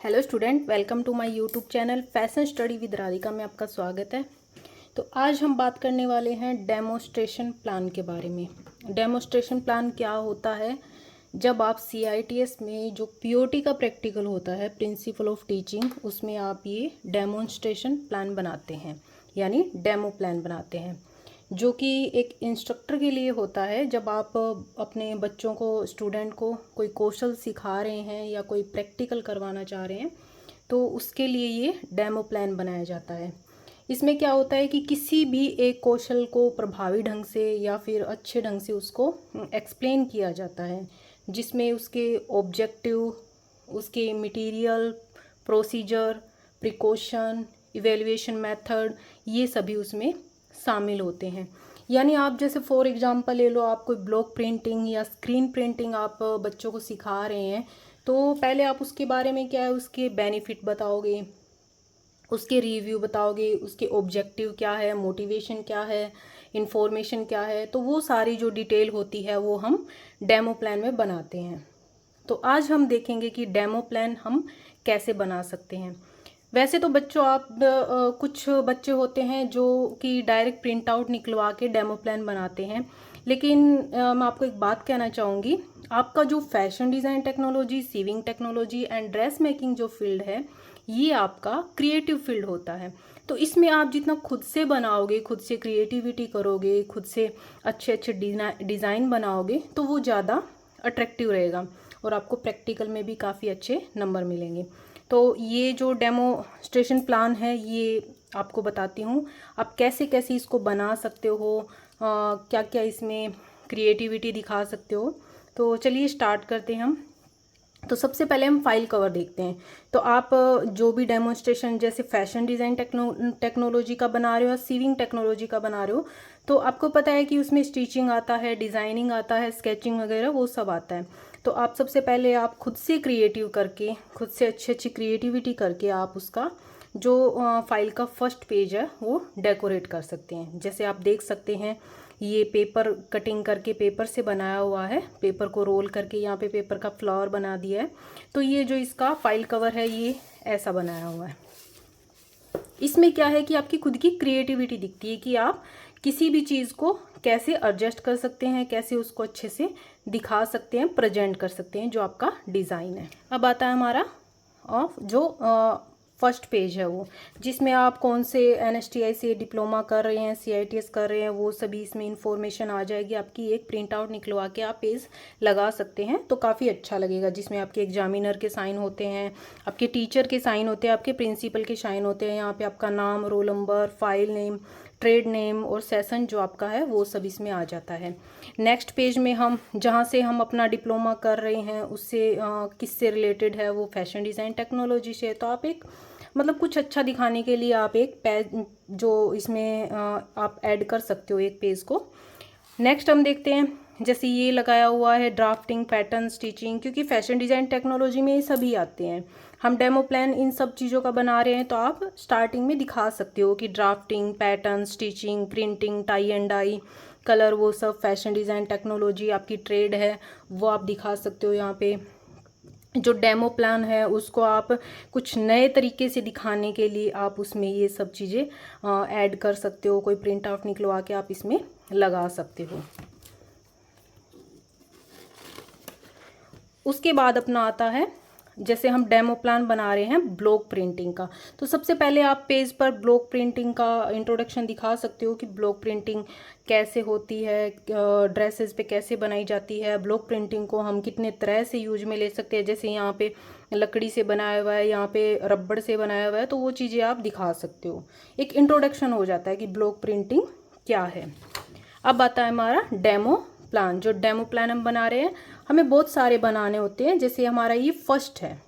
Hello student, welcome to my YouTube channel fashion study with Radhika में आपका स्वागत है। तो आज हम बात करने वाले हैं डेमोस्ट्रेशन प्लान के बारे में। डेमोस्ट्रेशन प्लान क्या होता है? जब आप CITS में जो POT का प्रैक्टिकल होता है, प्रिंसिपल ऑफ टीचिंग, उसमें आप ये डेमोस्ट्रेशन प्लान बनाते हैं, यानी डेमो प्लान बनाते हैं, जो कि एक इंस्ट्रक्टर के लिए होता है। जब आप अपने बच्चों को, स्टूडेंट को कोई कौशल सिखा रहे हैं या कोई प्रैक्टिकल करवाना चाह रहे हैं, तो उसके लिए ये डेमो प्लान बनाया जाता है। इसमें क्या होता है कि किसी भी एक कौशल को प्रभावी ढंग से या फिर अच्छे ढंग से उसको एक्सप्लेन किया जाता है, जिसमें उसके ऑब्जेक्टिव, उसके material, procedure, precaution, evaluation method, ये सभी उसमें शामिल होते हैं। यानी आप जैसे फॉर एग्जांपल ले लो, आप कोई ब्लॉक प्रिंटिंग या स्क्रीन प्रिंटिंग आप बच्चों को सिखा रहे हैं, तो पहले आप उसके बारे में क्या है, उसके बेनिफिट बताओगे, उसके रिव्यू बताओगे, उसके ऑब्जेक्टिव क्या है, मोटिवेशन क्या है, इंफॉर्मेशन क्या है। तो वो सारी जो डिटेल होती है वो हम डेमो प्लान में बनाते हैं। तो आज हम देखेंगे कि डेमो प्लान हम कैसे बना सकते हैं। वैसे तो बच्चों, आप कुछ बच्चे होते हैं जो कि डायरेक्ट प्रिंट आउट निकलवा के डेमो प्लान बनाते हैं, लेकिन मैं आपको एक बात कहना चाहूँगी। आपका जो fashion design technology, sewing technology and dress making जो फील्ड है, ये आपका क्रिएटिव फील्ड होता है। तो इसमें आप जितना खुद से बनाओगे, खुद से क्रिएटिविटी करोगे, खुद से अच्छे अच्छे डिज़ाइन बनाओगे, तो वो ज़्यादा अट्रैक्टिव रहेगा और आपको प्रैक्टिकल में भी काफ़ी अच्छे नंबर मिलेंगे। तो ये जो डेमोस्ट्रेशन प्लान है, ये आपको बताती हूँ आप कैसे कैसे इसको बना सकते हो, क्या क्या इसमें क्रिएटिविटी दिखा सकते हो। तो चलिए स्टार्ट करते हैं हम। तो सबसे पहले हम फाइल कवर देखते हैं। तो आप जो भी डेमोन्स्ट्रेशन जैसे फैशन डिज़ाइन टेक्नोलॉजी का बना रहे हो या सीविंग टेक्नोलॉजी का बना रहे हो, तो आपको पता है कि उसमें स्टिचिंग आता है, डिज़ाइनिंग आता है, स्केचिंग वगैरह वो सब आता है। तो आप सबसे पहले आप खुद से क्रिएटिव करके, खुद से अच्छी अच्छी क्रिएटिविटी करके आप उसका जो फाइल का फर्स्ट पेज है वो डेकोरेट कर सकते हैं। जैसे आप देख सकते हैं, ये पेपर कटिंग करके पेपर से बनाया हुआ है, पेपर को रोल करके यहाँ पे पेपर का फ्लावर बना दिया है। तो ये जो इसका फाइल कवर है, ये ऐसा बनाया हुआ है। इसमें क्या है कि आपकी खुद की क्रिएटिविटी दिखती है कि आप किसी भी चीज़ को कैसे एडजस्ट कर सकते हैं, कैसे उसको अच्छे से दिखा सकते हैं, प्रेजेंट कर सकते हैं जो आपका डिज़ाइन है। अब आता है हमारा जो फर्स्ट पेज है वो, जिसमें आप कौन से NSTI से डिप्लोमा कर रहे हैं, CITS कर रहे हैं, वो सभी इसमें इंफॉर्मेशन आ जाएगी आपकी। एक प्रिंट आउट निकलवा के आप पेज लगा सकते हैं, तो काफ़ी अच्छा लगेगा। जिसमें आपके एग्जामिनर के साइन होते हैं, आपके टीचर के साइन होते हैं, आपके प्रिंसिपल के साइन होते हैं। यहाँ पे आपका नाम, roll number, file name, trade name और सेशन जो आपका है वो सब इसमें आ जाता है। नेक्स्ट पेज में हम जहाँ से हम अपना डिप्लोमा कर रहे हैं, उससे किससे रिलेटेड है, वो फैशन डिज़ाइन टेक्नोलॉजी से है। तो आप एक मतलब कुछ अच्छा दिखाने के लिए आप एक पेज जो इसमें आप ऐड कर सकते हो एक पेज को। नेक्स्ट हम देखते हैं, जैसे ये लगाया हुआ है ड्राफ्टिंग, पैटर्न, स्टिचिंग, क्योंकि फैशन डिज़ाइन टेक्नोलॉजी में ये सभी आते हैं। हम डेमो प्लान इन सब चीज़ों का बना रहे हैं, तो आप स्टार्टिंग में दिखा सकते हो कि drafting, pattern, stitching, printing, tie and dye, colour, वो सब फैशन डिज़ाइन टेक्नोलॉजी आपकी ट्रेड है, वो आप दिखा सकते हो। यहाँ पे जो डेमो प्लान है उसको आप कुछ नए तरीके से दिखाने के लिए आप उसमें ये सब चीज़ें ऐड कर सकते हो। कोई प्रिंट आउट निकलवा के आप इसमें लगा सकते हो। उसके बाद अपना आता है, जैसे हम डेमो प्लान बना रहे हैं ब्लॉक प्रिंटिंग का, तो सबसे पहले आप पेज पर ब्लॉक प्रिंटिंग का इंट्रोडक्शन दिखा सकते हो कि ब्लॉक प्रिंटिंग कैसे होती है, ड्रेसेस पे कैसे बनाई जाती है, ब्लॉक प्रिंटिंग को हम कितने तरह से यूज में ले सकते हैं। जैसे यहाँ पे लकड़ी से बनाया हुआ है, यहाँ पे रबड़ से बनाया हुआ है, तो वो चीज़ें आप दिखा सकते हो। एक इंट्रोडक्शन हो जाता है कि ब्लॉक प्रिंटिंग क्या है। अब आता है हमारा डेमो प्लान। जो डेमो प्लान हम बना रहे हैं, हमें बहुत सारे बनाने होते हैं। जैसे हमारा ये फर्स्ट है,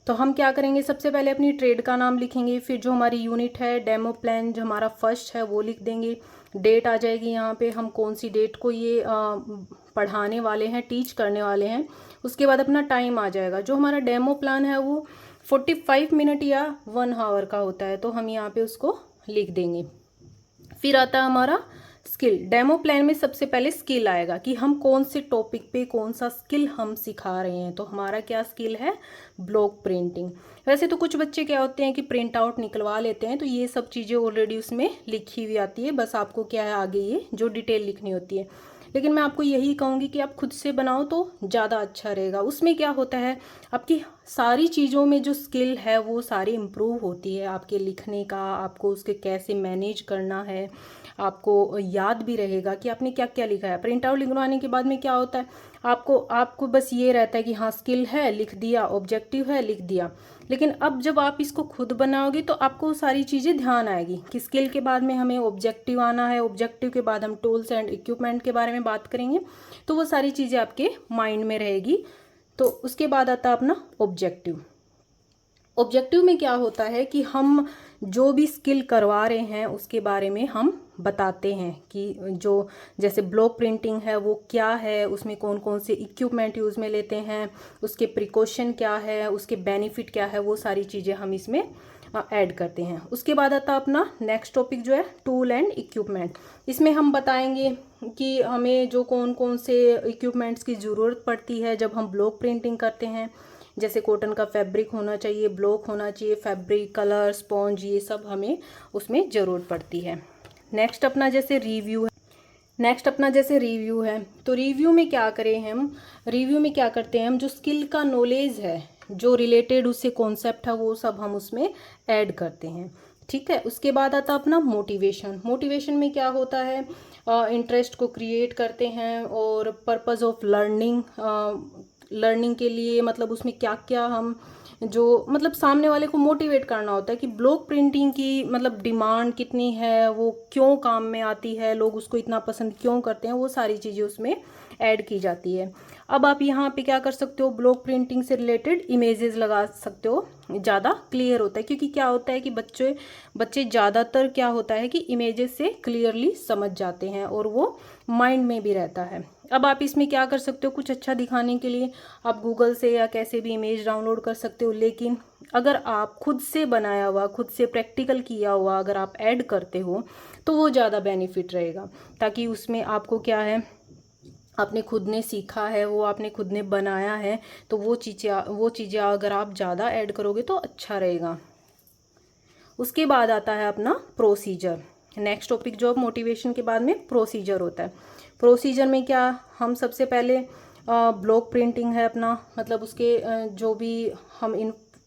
तो हम क्या करेंगे, सबसे पहले अपनी ट्रेड का नाम लिखेंगे, फिर जो हमारी यूनिट है, डेमो प्लान जो हमारा फर्स्ट है वो लिख देंगे। डेट आ जाएगी यहाँ पे, हम कौन सी डेट को ये पढ़ाने वाले हैं, टीच करने वाले हैं। उसके बाद अपना टाइम आ जाएगा। जो हमारा डेमो प्लान है वो 45 मिनट या 1 आवर का होता है, तो हम यहाँ पे उसको लिख देंगे। फिर आता है हमारा स्किल, डेमो प्लान में सबसे पहले स्किल आएगा कि हम कौन से टॉपिक पे कौन सा स्किल हम सिखा रहे हैं। तो हमारा क्या स्किल है, ब्लॉक प्रिंटिंग। वैसे तो कुछ बच्चे क्या होते हैं कि प्रिंट आउट निकलवा लेते हैं, तो ये सब चीज़ें ऑलरेडी उसमें लिखी हुई आती है, बस आपको क्या है आगे ये जो डिटेल लिखनी होती है। लेकिन मैं आपको यही कहूँगी कि आप खुद से बनाओ तो ज़्यादा अच्छा रहेगा। उसमें क्या होता है, आपकी सारी चीज़ों में जो स्किल है वो सारी इम्प्रूव होती है। आपके लिखने का, आपको उसके कैसे मैनेज करना है, आपको याद भी रहेगा कि आपने क्या क्या लिखा है। प्रिंट आउट लिखवाने के बाद में क्या होता है, आपको बस ये रहता है कि हाँ स्किल है लिख दिया, ऑब्जेक्टिव है लिख दिया। लेकिन अब जब आप इसको खुद बनाओगे तो आपको सारी चीज़ें ध्यान आएगी कि स्किल के बाद में हमें ऑब्जेक्टिव आना है, ऑब्जेक्टिव के बाद हम टूल्स एंड इक्विपमेंट के बारे में बात करेंगे, तो वो सारी चीज़ें आपके माइंड में रहेगी। तो उसके बाद आता है अपना ऑब्जेक्टिव। ऑब्जेक्टिव में क्या होता है कि हम जो भी स्किल करवा रहे हैं उसके बारे में हम बताते हैं कि जो जैसे ब्लॉक प्रिंटिंग है वो क्या है, उसमें कौन कौन से इक्विपमेंट यूज़ में लेते हैं, उसके प्रिकॉशन क्या है, उसके बेनिफिट क्या है, वो सारी चीज़ें हम इसमें ऐड करते हैं। उसके बाद आता अपना नेक्स्ट टॉपिक जो है टूल एंड इक्विपमेंट। इसमें हम बताएंगे कि हमें जो कौन कौन से इक्विपमेंट्स की ज़रूरत पड़ती है जब हम ब्लॉक प्रिंटिंग करते हैं। जैसे कॉटन का फैब्रिक होना चाहिए, ब्लॉक होना चाहिए, फैब्रिक, कलर, स्पॉन्ज, ये सब हमें उसमें ज़रूरत पड़ती है। नेक्स्ट अपना जैसे रिव्यू है, तो रिव्यू में क्या करें हम, रिव्यू में क्या करते हैं हम, जो स्किल का नॉलेज है, जो रिलेटेड उससे कॉन्सेप्ट है, वो सब हम उसमें ऐड करते हैं। ठीक है। उसके बाद आता अपना मोटिवेशन। मोटिवेशन में क्या होता है, इंटरेस्ट को क्रिएट करते हैं और पर्पस ऑफ लर्निंग के लिए, मतलब उसमें क्या क्या हम जो मतलब सामने वाले को मोटिवेट करना होता है कि ब्लॉक प्रिंटिंग की मतलब डिमांड कितनी है, वो क्यों काम में आती है, लोग उसको इतना पसंद क्यों करते हैं, वो सारी चीज़ें उसमें ऐड की जाती है। अब आप यहाँ पे क्या कर सकते हो, ब्लॉक प्रिंटिंग से रिलेटेड इमेजेस लगा सकते हो, ज़्यादा क्लियर होता है। क्योंकि क्या होता है कि बच्चे ज़्यादातर क्या होता है कि इमेजेस से क्लियरली समझ जाते हैं और वो माइंड में भी रहता है। अब आप इसमें क्या कर सकते हो, कुछ अच्छा दिखाने के लिए आप गूगल से या कैसे भी इमेज डाउनलोड कर सकते हो। लेकिन अगर आप खुद से बनाया हुआ, खुद से प्रैक्टिकल किया हुआ अगर आप ऐड करते हो तो वो ज़्यादा बेनिफिट रहेगा। ताकि उसमें आपको क्या है, आपने खुद ने सीखा है, वो आपने खुद ने बनाया है, तो वो चीज़ें अगर आप ज़्यादा ऐड करोगे तो अच्छा रहेगा। उसके बाद आता है अपना प्रोसीजर। नेक्स्ट टॉपिक जो मोटिवेशन के बाद में प्रोसीजर होता है। प्रोसीजर में क्या, हम सबसे पहले ब्लॉक प्रिंटिंग है अपना, मतलब उसके जो भी हम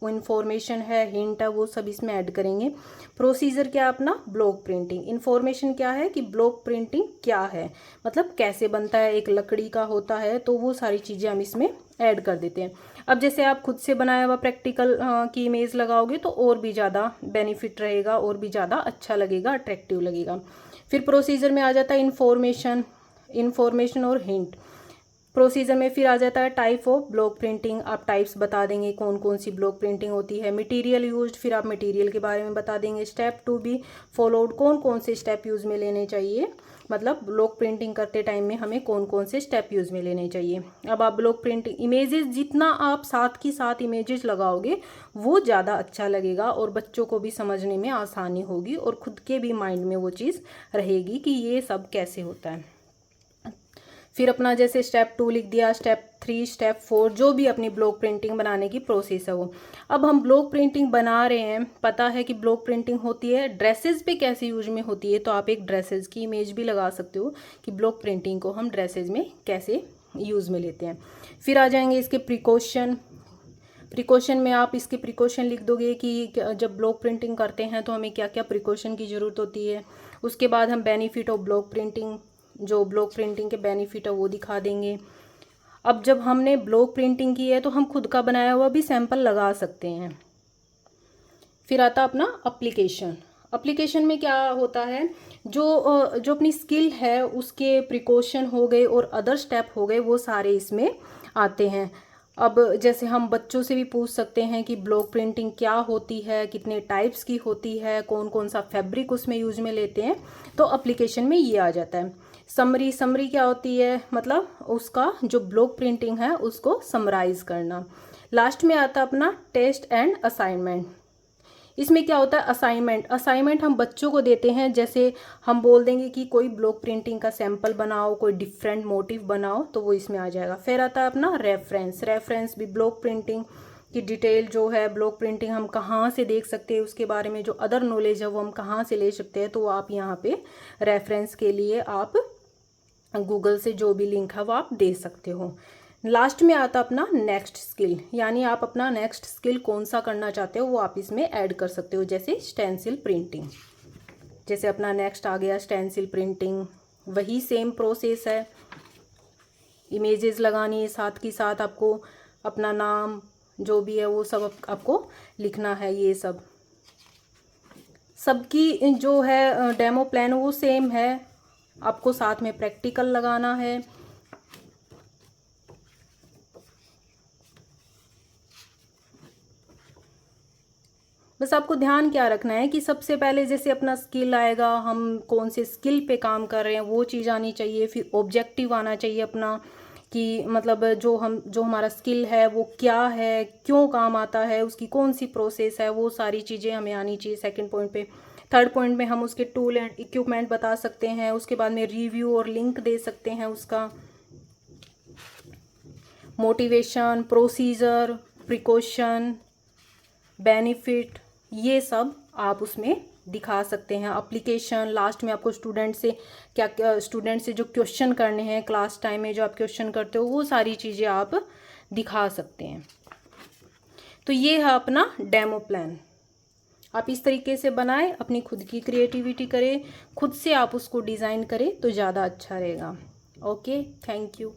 इंफॉर्मेशन है, हिंट है, वो सब इसमें ऐड करेंगे। प्रोसीजर क्या अपना, ब्लॉक प्रिंटिंग। इंफॉर्मेशन क्या है कि ब्लॉक प्रिंटिंग क्या है, मतलब कैसे बनता है, एक लकड़ी का होता है, तो वो सारी चीज़ें हम इसमें ऐड कर देते हैं। अब जैसे आप खुद से बनाया हुआ प्रैक्टिकल की इमेज लगाओगे तो और भी ज़्यादा बेनिफिट रहेगा, और भी ज़्यादा अच्छा लगेगा, अट्रैक्टिव लगेगा। फिर प्रोसीजर में आ जाता है इंफॉर्मेशन और हिंट। प्रोसीजर में फिर आ जाता है टाइप ऑफ ब्लॉक प्रिंटिंग। आप टाइप्स बता देंगे कौन कौन सी ब्लॉक प्रिंटिंग होती है। मटेरियल यूज्ड, फिर आप मटेरियल के बारे में बता देंगे। स्टेप टू बी फॉलोड, कौन कौन से स्टेप यूज़ में लेने चाहिए, मतलब ब्लॉक प्रिंटिंग करते टाइम में हमें कौन कौन से स्टेप यूज़ में लेने चाहिए। अब आप ब्लॉक प्रिंटिंग इमेजेस, जितना आप साथ की साथ इमेजेस लगाओगे वो ज़्यादा अच्छा लगेगा और बच्चों को भी समझने में आसानी होगी और खुद के भी माइंड में वो चीज़ रहेगी कि ये सब कैसे होता है। फिर अपना जैसे स्टेप 2 लिख दिया, स्टेप 3, स्टेप 4, जो भी अपनी ब्लॉक प्रिंटिंग बनाने की प्रोसेस है वो। अब हम ब्लॉक प्रिंटिंग बना रहे हैं, पता है कि ब्लॉक प्रिंटिंग होती है ड्रेसेस पे कैसे यूज में होती है, तो आप एक ड्रेसेस की इमेज भी लगा सकते हो कि ब्लॉक प्रिंटिंग को हम ड्रेसेस में कैसे यूज़ में लेते हैं। फिर आ जाएंगे इसके प्रिकॉशन में आप इसके प्रिकॉशन लिख दोगे कि जब ब्लॉक प्रिंटिंग करते हैं तो हमें क्या क्या प्रिकॉशन की ज़रूरत होती है। उसके बाद हम बेनिफिट ऑफ ब्लॉक प्रिंटिंग, जो ब्लॉक प्रिंटिंग के बेनिफिट है वो दिखा देंगे। अब जब हमने ब्लॉक प्रिंटिंग की है तो हम खुद का बनाया हुआ भी सैंपल लगा सकते हैं। फिर आता अपना एप्लीकेशन में क्या होता है, जो अपनी स्किल है उसके प्रिकॉशन हो गए और अदर स्टेप हो गए, वो सारे इसमें आते हैं। अब जैसे हम बच्चों से भी पूछ सकते हैं कि ब्लॉक प्रिंटिंग क्या होती है, कितने टाइप्स की होती है, कौन कौन सा फैब्रिक उसमें यूज में लेते हैं, तो एप्लीकेशन में ये आ जाता है। समरी क्या होती है, मतलब उसका जो ब्लॉक प्रिंटिंग है उसको समराइज करना। लास्ट में आता अपना टेस्ट एंड असाइनमेंट। इसमें क्या होता है, असाइनमेंट हम बच्चों को देते हैं। जैसे हम बोल देंगे कि कोई ब्लॉक प्रिंटिंग का सैंपल बनाओ, कोई डिफरेंट मोटिव बनाओ, तो वो इसमें आ जाएगा। फिर आता है अपना रेफरेंस भी ब्लॉक प्रिंटिंग की डिटेल जो है, ब्लॉक प्रिंटिंग हम कहाँ से देख सकते हैं, उसके बारे में जो अदर नॉलेज है वो हम कहाँ से ले सकते हैं, तो आप यहाँ पे रेफरेंस के लिए आप गूगल से जो भी लिंक है वो आप दे सकते हो। लास्ट में आता अपना नेक्स्ट स्किल, यानी आप अपना नेक्स्ट स्किल कौन सा करना चाहते हो वो आप इसमें ऐड कर सकते हो। जैसे स्टेंसिल प्रिंटिंग, जैसे अपना नेक्स्ट आ गया स्टेंसिल प्रिंटिंग, वही सेम प्रोसेस है, इमेजेस लगानी है, साथ ही साथ आपको अपना नाम जो भी है वो सब आपको लिखना है। ये सबकी जो है डेमो प्लान वो सेम है, आपको साथ में प्रैक्टिकल लगाना है। बस आपको ध्यान क्या रखना है कि सबसे पहले जैसे अपना स्किल आएगा, हम कौन से स्किल पे काम कर रहे हैं वो चीज़ आनी चाहिए। फिर ऑब्जेक्टिव आना चाहिए अपना, कि मतलब जो हमारा स्किल है वो क्या है, क्यों काम आता है, उसकी कौन सी प्रोसेस है, वो सारी चीज़ें हमें आनी चाहिए सेकंड पॉइंट पे। थर्ड पॉइंट में हम उसके टूल एंड इक्विपमेंट बता सकते हैं। उसके बाद में रिव्यू और लिंक दे सकते हैं उसका। मोटिवेशन, प्रोसीजर, प्रिकॉशन, बेनिफिट, ये सब आप उसमें दिखा सकते हैं। एप्लीकेशन, लास्ट में आपको स्टूडेंट से जो क्वेश्चन करने हैं क्लास टाइम में, जो आप क्वेश्चन करते हो वो सारी चीज़ें आप दिखा सकते हैं। तो ये है अपना डेमो प्लान। आप इस तरीके से बनाएं, अपनी खुद की क्रिएटिविटी करें, खुद से आप उसको डिज़ाइन करें तो ज़्यादा अच्छा रहेगा। Okay, thank you.